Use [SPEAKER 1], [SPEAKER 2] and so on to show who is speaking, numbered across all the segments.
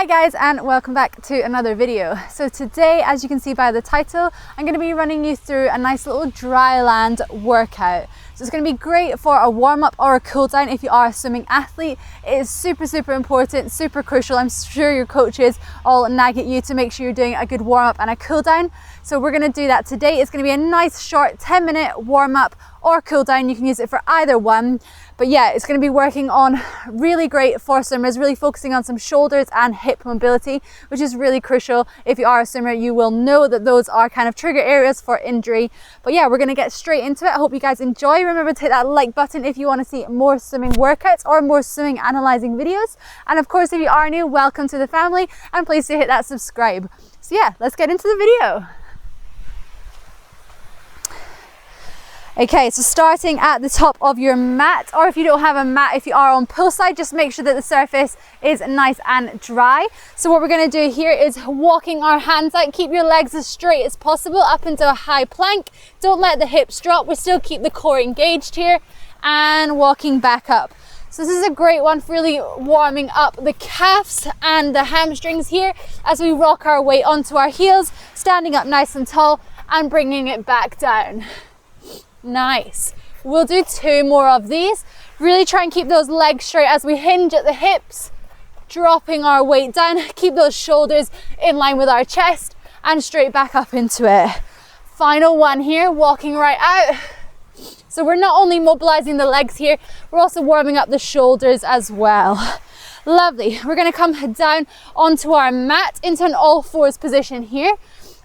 [SPEAKER 1] Hi guys, and welcome back to another video. So today, as you can see by the title, I'm going to be running you through a nice little dryland workout. So it's going to be great for a warm-up or a cool down if you are a swimming athlete. It is super important, super crucial. I'm sure your coaches all nag at you to make sure you're doing a good warm-up and a cool down. So we're going to do that today. It's going to be a nice short 10-minute warm-up or cool down. You can use it for either one. But yeah, it's going to be working on really great for swimmers, really focusing on some shoulders and hip mobility, which is really crucial. If you are a swimmer, you will know that those are kind of trigger areas for injury. But yeah, we're going to get straight into it. I hope you guys enjoy. Remember to hit that like button if you want to see more swimming workouts or more swimming analyzing videos. And of course, if you are new, welcome to the family, and please do hit that subscribe. So yeah, let's get into the video. Okay, so starting at the top of your mat, or if you don't have a mat, if you are on poolside, just make sure that the surface is nice and dry. So what we're going to do here is walking our hands out. Keep your legs as straight as possible up into a high plank. Don't let the hips drop. We still keep the core engaged here, and walking back up. So this is a great one for really warming up the calves and the hamstrings here as we rock our way onto our heels, standing up nice and tall and bringing it back down. Nice. We'll do 2 more of these. Really try and keep those legs straight as we hinge at the hips, dropping our weight down. Keep those shoulders in line with our chest and straight back up into it. Final one here, walking right out. So we're not only mobilizing the legs here, we're also warming up the shoulders as well. Lovely. We're going to come down onto our mat into an all fours position here.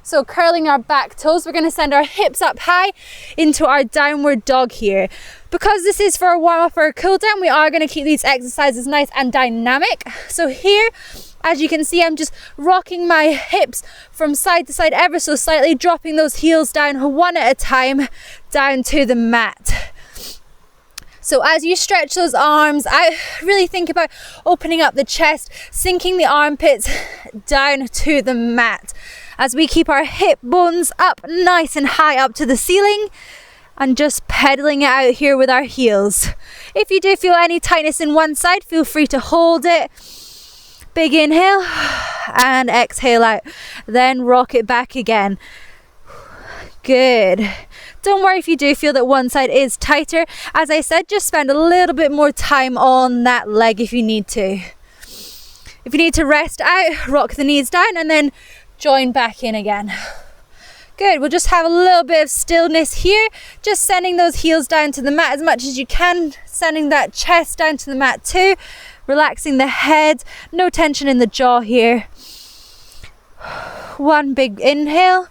[SPEAKER 1] So curling our back toes, we're going to send our hips up high into our downward dog here. Because this is for a warm up or a cool down, we are going to keep these exercises nice and dynamic. So here, as you can see, I'm just rocking my hips from side to side ever so slightly, dropping those heels down one at a time, down to the mat. So as you stretch those arms out, really think about opening up the chest, sinking the armpits down to the mat. As we keep our hip bones up nice and high up to the ceiling and just pedaling it out here with our heels. If you do feel any tightness in one side, feel free to hold it. Big inhale and exhale out. Then rock it back again. Good. Don't worry if you do feel that one side is tighter. As I said, just spend a little bit more time on that leg if you need to. If you need to rest out, rock the knees down and then join back in again. Good. We'll just have a little bit of stillness here, just sending those heels down to the mat as much as you can, sending that chest down to the mat too, relaxing the head, no tension in the jaw here. One big inhale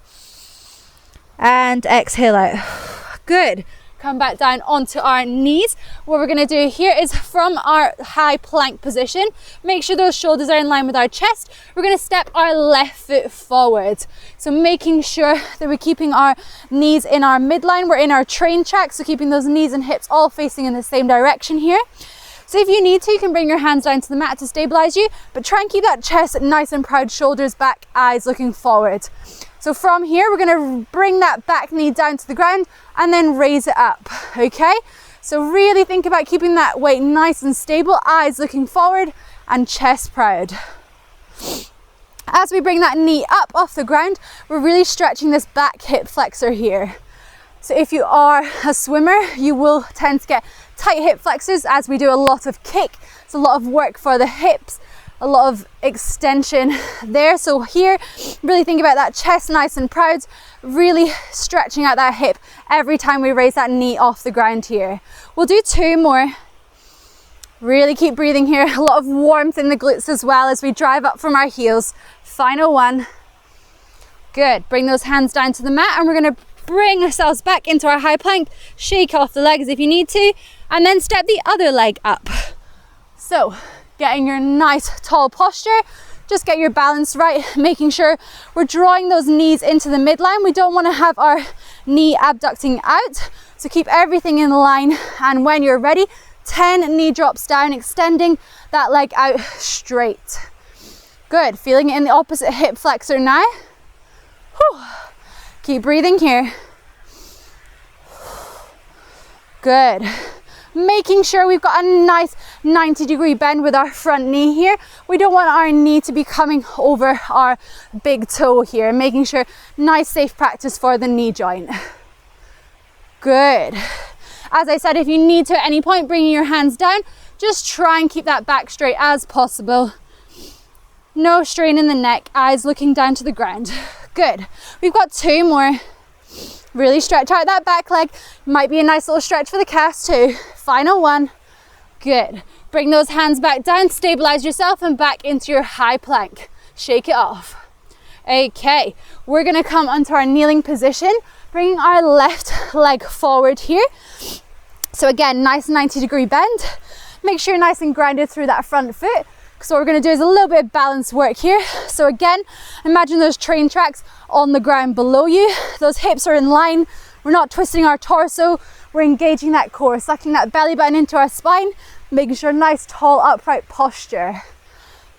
[SPEAKER 1] and exhale out. Good. Come back down onto our knees. What we're going to do here is from our high plank position, make sure those shoulders are in line with our chest. We're going to step our left foot forward. So making sure that we're keeping our knees in our midline. We're in our train track, so keeping those knees and hips all facing in the same direction here. So if you need to, you can bring your hands down to the mat to stabilize you, but try and keep that chest nice and proud, shoulders back, eyes looking forward. So from here, we're going to bring that back knee down to the ground and then raise it up, okay? So really think about keeping that weight nice and stable, eyes looking forward and chest proud. As we bring that knee up off the ground, we're really stretching this back hip flexor here. So if you are a swimmer, you will tend to get tight hip flexors as we do a lot of kick. It's a lot of work for the hips, a lot of extension there. So here, really think about that chest nice and proud, really stretching out that hip every time we raise that knee off the ground here. We'll do 2 more. Really keep breathing here. A lot of warmth in the glutes as well as we drive up from our heels. Final one. Good. Bring those hands down to the mat and we're going to bring ourselves back into our high plank. Shake off the legs if you need to, and then step the other leg up. So getting your nice tall posture, just get your balance right, making sure we're drawing those knees into the midline. We don't want to have our knee abducting out, so keep everything in line, and when you're ready, 10 knee drops down, extending that leg out straight. Good. Feeling it in the opposite hip flexor now. Whew. Keep breathing here. Good. making sure we've got a nice 90-degree bend with our front knee here. We don't want our knee to be coming over our big toe here, making sure nice safe practice for the knee joint. Good. As I said, if you need to at any point, bringing your hands down, just try and keep that back straight as possible. No strain in the neck, eyes looking down to the ground. Good. We've got 2 more. Really stretch out that back leg. Might be a nice little stretch for the calves too. Final one. Good. Bring those hands back down, stabilize yourself and back into your high plank. Shake it off. Okay, we're gonna come onto our kneeling position, bringing our left leg forward here. So again, nice 90-degree bend. Make sure you're nice and grounded through that front foot. So what we're going to do is a little bit of balance work here. So again, imagine those train tracks on the ground below you. Those hips are in line. We're not twisting our torso. We're engaging that core, sucking that belly button into our spine, making sure nice, tall, upright posture.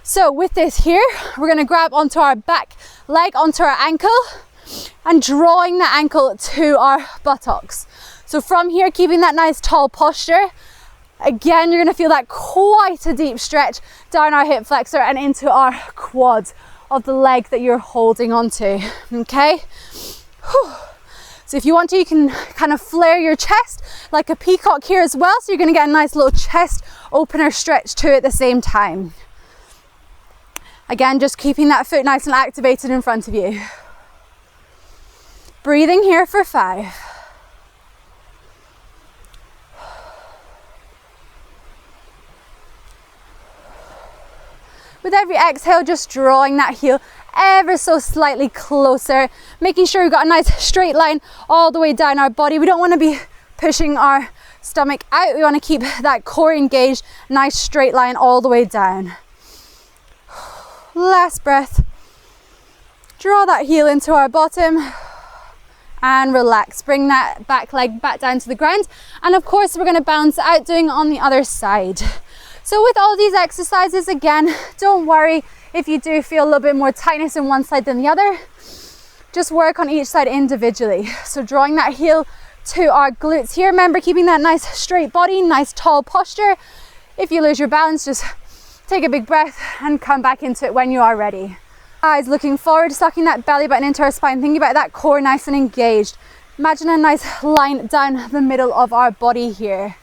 [SPEAKER 1] So with this here, we're going to grab onto our back leg, onto our ankle, and drawing the ankle to our buttocks. So from here, keeping that nice, tall posture. Again, you're going to feel that quite a deep stretch down our hip flexor and into our quad of the leg that you're holding onto, okay? Whew. So if you want to, you can kind of flare your chest like a peacock here as well. So you're going to get a nice little chest opener stretch too at the same time. Again, just keeping that foot nice and activated in front of you. Breathing here for 5. With every exhale, just drawing that heel ever so slightly closer, making sure we've got a nice straight line all the way down our body. We don't want to be pushing our stomach out. We want to keep that core engaged, nice straight line all the way down. Last breath. Draw that heel into our bottom and relax. Bring that back leg back down to the ground. And of course, we're going to balance it out, doing it on the other side. So with all these exercises, again, don't worry if you do feel a little bit more tightness in one side than the other. Just work on each side individually. So drawing that heel to our glutes here. Remember, keeping that nice straight body, nice tall posture. If you lose your balance, just take a big breath and come back into it when you are ready. Eyes looking forward, sucking that belly button into our spine. Thinking about that core nice and engaged. Imagine a nice line down the middle of our body here.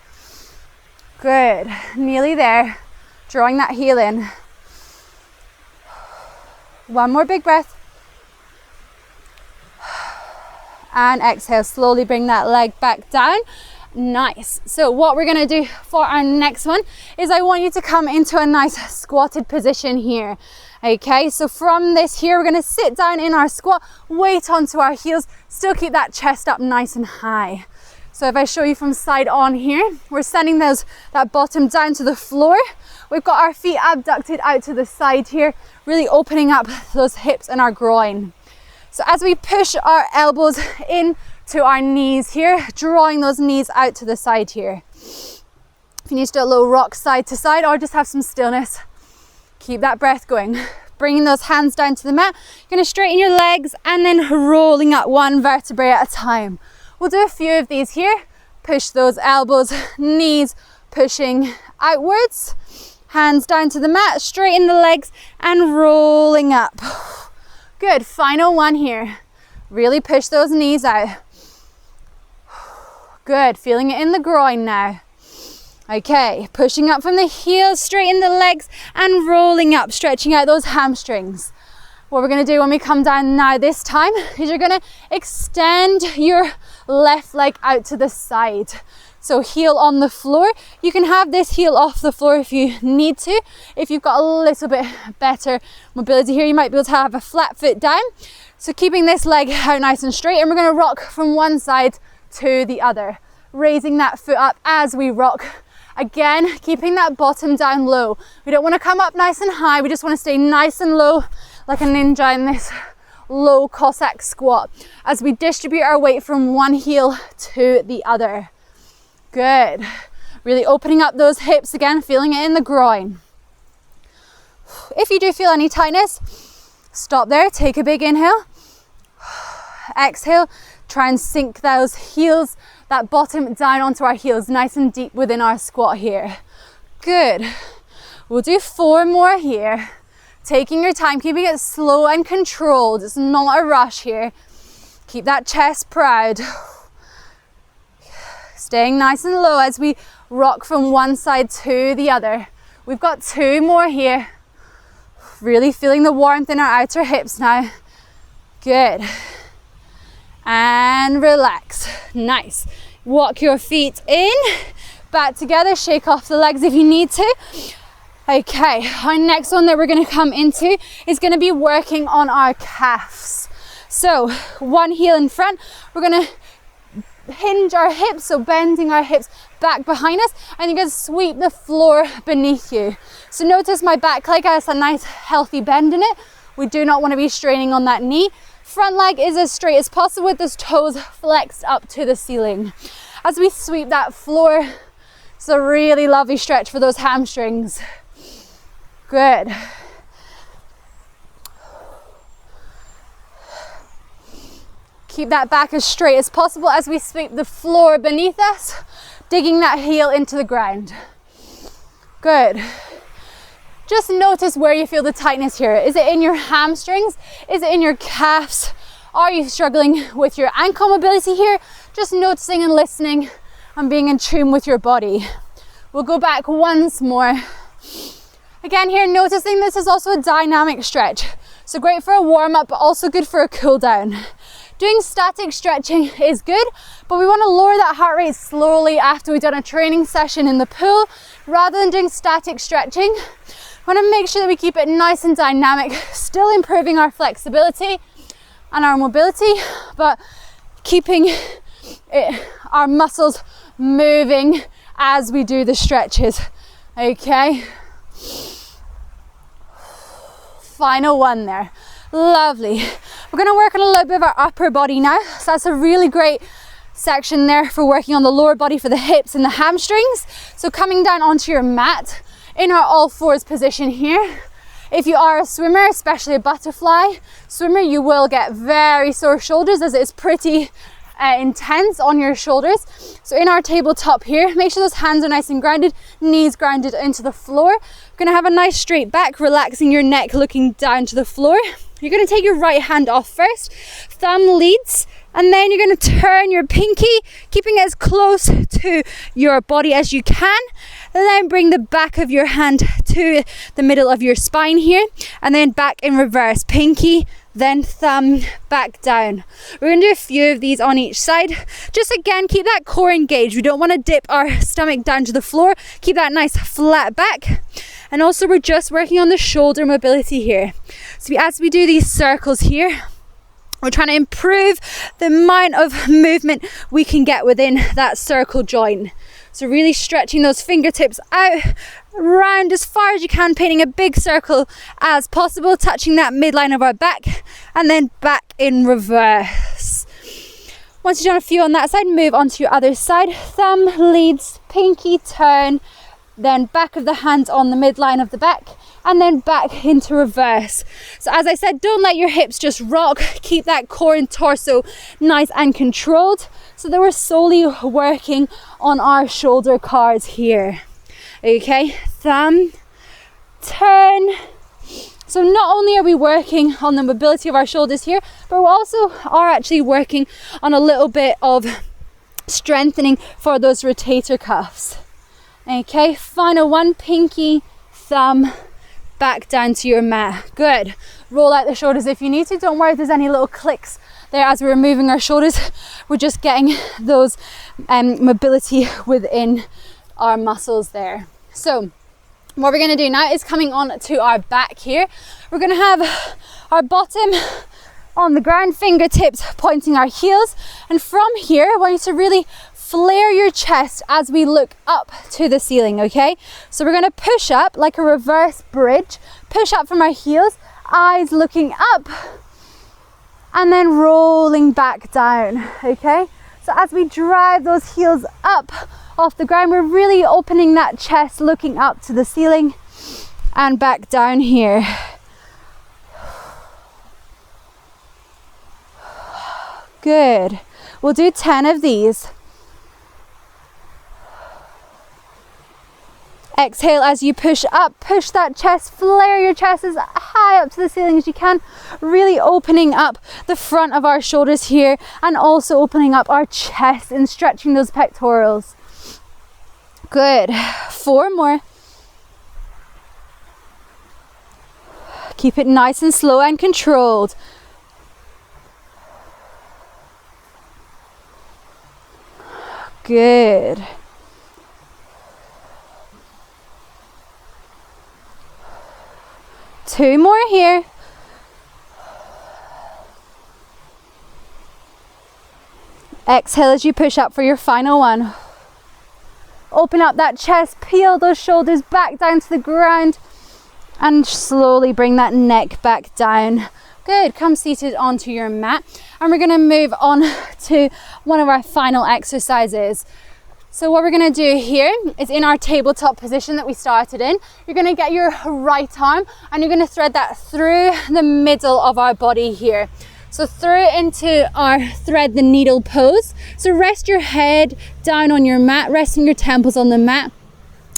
[SPEAKER 1] Good, nearly there. Drawing that heel in. One more big breath. And exhale, slowly bring that leg back down. Nice. So what we're gonna do for our next one is I want you to come into a nice squatted position here. Okay, so from this here, we're gonna sit down in our squat, weight onto our heels, still keep that chest up nice and high. So if I show you from side on here, we're sending that bottom down to the floor. We've got our feet abducted out to the side here, really opening up those hips and our groin. So as we push our elbows in to our knees here, drawing those knees out to the side here. If you need to do a little rock side to side or just have some stillness, keep that breath going. Bringing those hands down to the mat. You're going to straighten your legs and then rolling up one vertebrae at a time. We'll do a few of these here. Push those elbows, knees pushing outwards. Hands down to the mat, straighten the legs and rolling up. Good, final one here. Really push those knees out. Good, feeling it in the groin now. Okay, pushing up from the heels, straighten the legs and rolling up, stretching out those hamstrings. What we're going to do when we come down now this time is you're going to extend your left leg out to the side. So heel on the floor. You can have this heel off the floor if you need to. If you've got a little bit better mobility here, you might be able to have a flat foot down. So keeping this leg out nice and straight, and we're going to rock from one side to the other, raising that foot up as we rock. Again, keeping that bottom down low. We don't want to come up nice and high. We just want to stay nice and low, like a ninja in this low Cossack squat, as we distribute our weight from one heel to the other. Good. Really opening up those hips again, feeling it in the groin. If you do feel any tightness, stop there, take a big inhale. Exhale, try and sink those heels, that bottom down onto our heels, nice and deep within our squat here. Good. We'll do 4 more here. Taking your time, keeping it slow and controlled. It's not a rush here. Keep that chest proud. Staying nice and low as we rock from one side to the other. We've got 2 more here. Really feeling the warmth in our outer hips now. Good. And relax. Nice. Walk your feet in, back together, shake off the legs if you need to. Okay, our next one that we're going to come into is going to be working on our calves. So one heel in front, we're going to hinge our hips, so bending our hips back behind us, and you're going to sweep the floor beneath you. So notice my back leg has a nice healthy bend in it. We do not want to be straining on that knee. Front leg is as straight as possible with those toes flexed up to the ceiling. As we sweep that floor, it's a really lovely stretch for those hamstrings. Good. Keep that back as straight as possible as we sweep the floor beneath us, digging that heel into the ground. Good. Just notice where you feel the tightness here. Is it in your hamstrings? Is it in your calves? Are you struggling with your ankle mobility here? Just noticing and listening and being in tune with your body. We'll go back once more. Again here, noticing this is also a dynamic stretch. So great for a warm up, but also good for a cool down. Doing static stretching is good, but we want to lower that heart rate slowly after we've done a training session in the pool. Rather than doing static stretching, we want to make sure that we keep it nice and dynamic, still improving our flexibility and our mobility, but keeping our muscles moving as we do the stretches. Okay. Final one there. Lovely. We're going to work on a little bit of our upper body now. So that's a really great section there for working on the lower body for the hips and the hamstrings. So coming down onto your mat in our all fours position here. If you are a swimmer, especially a butterfly swimmer, you will get very sore shoulders as it's pretty intense on your shoulders. So in our tabletop here, make sure those hands are nice and grounded, knees grounded into the floor. We're going to have a nice straight back, relaxing your neck, looking down to the floor. You're going to take your right hand off first, thumb leads, and then you're going to turn your pinky, keeping it as close to your body as you can. And then bring the back of your hand to the middle of your spine here, and then back in reverse, pinky, then thumb, back down. We're going to do a few of these on each side. Just again, keep that core engaged. We don't want to dip our stomach down to the floor. Keep that nice flat back. And also we're just working on the shoulder mobility here. So as we do these circles here, we're trying to improve the amount of movement we can get within that circle joint. So really stretching those fingertips out, around as far as you can, painting a big circle as possible, touching that midline of our back, and then back in reverse. Once you've done a few on that side, move on to your other side. Thumb leads, pinky turn, then back of the hands on the midline of the back, and then back into reverse. So as I said, don't let your hips just rock. Keep that core and torso nice and controlled, so that we're solely working on our shoulder cards here. Okay, thumb, turn. So not only are we working on the mobility of our shoulders here, but we also are actually working on a little bit of strengthening for those rotator cuffs. Okay, final one, pinky, thumb, back down to your mat. Good. Roll out the shoulders if you need to. Don't worry if there's any little clicks there as we're moving our shoulders. We're just getting those mobility within our muscles there. So what we're going to do now is coming on to our back here. We're going to have our bottom on the ground, fingertips pointing our heels, and from here I want you to really flare your chest as we look up to the ceiling. Okay, so we're going to push up like a reverse bridge, push up from our heels, eyes looking up, and then rolling back down. Okay, so as we drive those heels up off the ground, we're really opening that chest, looking up to the ceiling and back down here. Good. We'll do 10 of these. Exhale as you push up, push that chest, flare your chest as high up to the ceiling as you can, really opening up the front of our shoulders here and also opening up our chest and stretching those pectorals. Good. 4 more. Keep it nice and slow and controlled. Good. Two more here. Exhale as you push up for your final one. Open up that chest, peel those shoulders back down to the ground and slowly bring that neck back down. Good, come seated onto your mat and we're gonna move on to one of our final exercises. So what we're gonna do here is in our tabletop position that we started in, you're gonna get your right arm and you're gonna thread that through the middle of our body here. So through into our thread the needle pose. So rest your head down on your mat, resting your temples on the mat.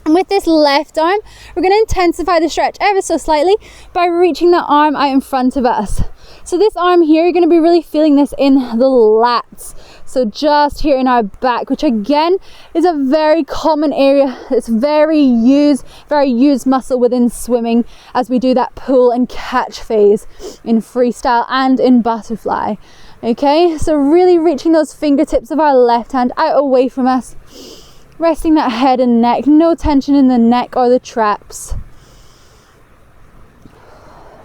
[SPEAKER 1] And with this left arm, we're going to intensify the stretch ever so slightly by reaching the arm out in front of us. So this arm here, you're going to be really feeling this in the lats. So just here in our back, which again is a very common area. It's very used muscle within swimming as we do that pull and catch phase in freestyle and in butterfly. Okay, so really reaching those fingertips of our left hand out away from us. Resting that head and neck, no tension in the neck or the traps.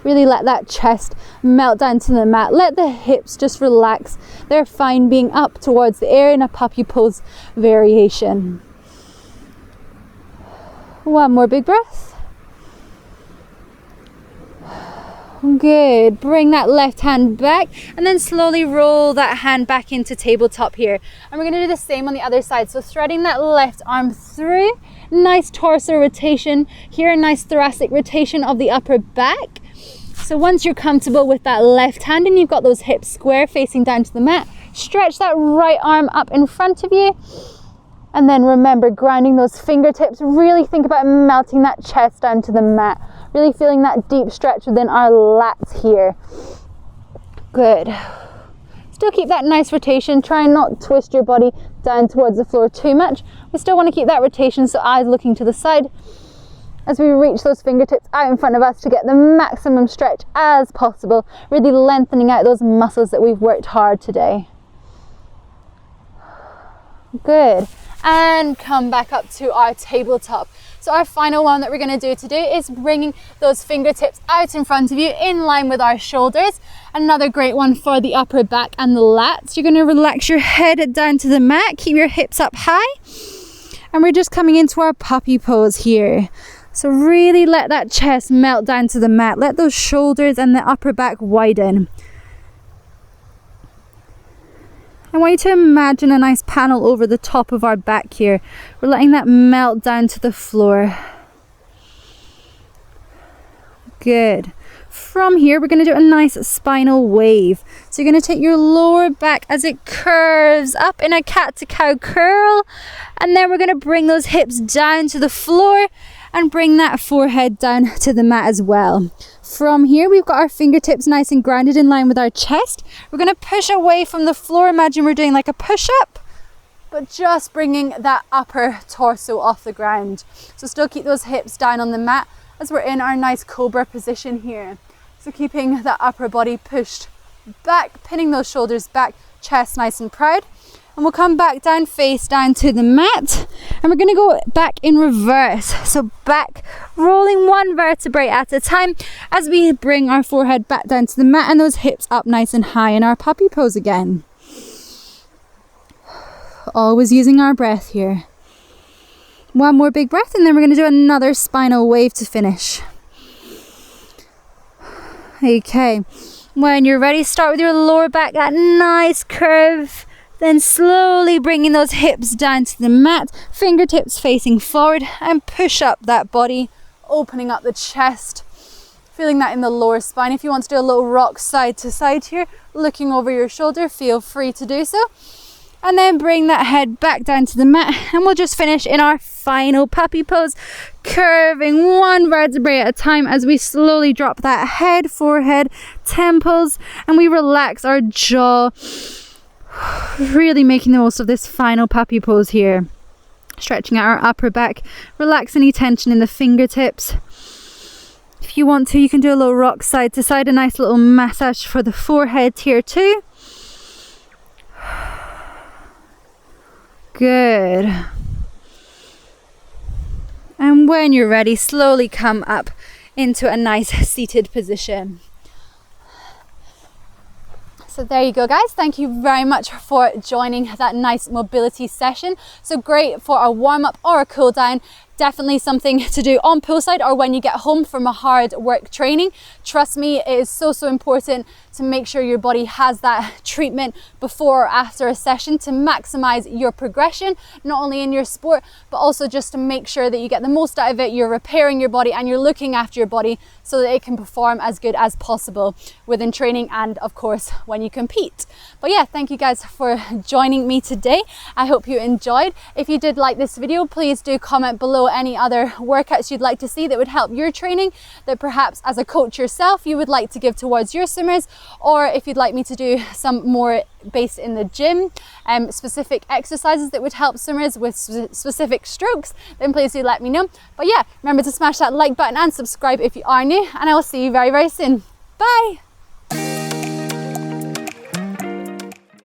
[SPEAKER 1] Really let that chest melt down to the mat. Let the hips just relax. They're fine being up towards the air in a puppy pose variation. One more big breath. Good. Bring that left hand back and then slowly roll that hand back into tabletop here. And we're going to do the same on the other side. So threading that left arm through, nice torso rotation here, nice thoracic rotation of the upper back. So once you're comfortable with that left hand and you've got those hips square facing down to the mat, stretch that right arm up in front of you. And then remember, grounding those fingertips, really think about melting that chest down to the mat. Really feeling that deep stretch within our lats here. Good. Still keep that nice rotation. Try and not twist your body down towards the floor too much. We still want to keep that rotation, so eyes looking to the side as we reach those fingertips out in front of us to get the maximum stretch as possible. Really lengthening out those muscles that we've worked hard today. Good. And come back up to our tabletop. So our final one that we're going to do today is bringing those fingertips out in front of you in line with our shoulders. Another great one for the upper back and the lats. You're going to relax your head down to the mat, keep your hips up high. And we're just coming into our puppy pose here. So really let that chest melt down to the mat. Let those shoulders and the upper back widen. I want you to imagine a nice panel over the top of our back here. We're letting that melt down to the floor. Good. From here, we're going to do a nice spinal wave. So you're going to take your lower back as it curves up in a cat-to-cow curl. And then we're going to bring those hips down to the floor and bring that forehead down to the mat as well. From here, we've got our fingertips nice and grounded in line with our chest. We're going to push away from the floor. Imagine we're doing like a push-up, but just bringing that upper torso off the ground. So still keep those hips down on the mat as we're in our nice cobra position here. So keeping that upper body pushed back, pinning those shoulders back, chest nice and proud. And we'll come back down, face down to the mat. And we're going to go back in reverse. So back, rolling one vertebrae at a time as we bring our forehead back down to the mat and those hips up nice and high in our puppy pose again. Always using our breath here. One more big breath and then we're going to do another spinal wave to finish. Okay. When you're ready, start with your lower back, that nice curve. Then slowly bringing those hips down to the mat, fingertips facing forward and push up that body, opening up the chest, feeling that in the lower spine. If you want to do a little rock side to side here, looking over your shoulder, feel free to do so. And then bring that head back down to the mat, and we'll just finish in our final puppy pose, curving one vertebrae at a time as we slowly drop that head, forehead, temples, and we relax our jaw, really making the most of this final puppy pose here. Stretching out our upper back, relax any tension in the fingertips. If you want to, you can do a little rock side to side, a nice little massage for the forehead here too. Good. And when you're ready, slowly come up into a nice seated position. So there you go, guys. Thank you very much for joining that nice mobility session. So great for a warm up or a cool down. Definitely something to do on poolside or when you get home from a hard work training. Trust me, it is so important to make sure your body has that treatment before or after a session to maximize your progression, not only in your sport, but also just to make sure that you get the most out of it. You're repairing your body and you're looking after your body so that it can perform as good as possible within training and of course when you compete. But yeah, thank you guys for joining me today. I hope you enjoyed. If you did like this video, please do comment below any other workouts you'd like to see that would help your training, that perhaps as a coach yourself you would like to give towards your swimmers, or if you'd like me to do some more based in the gym, specific exercises that would help swimmers with specific strokes, then please do let me know. But yeah, remember to smash that like button and subscribe if you are new, and I will see you very soon. Bye.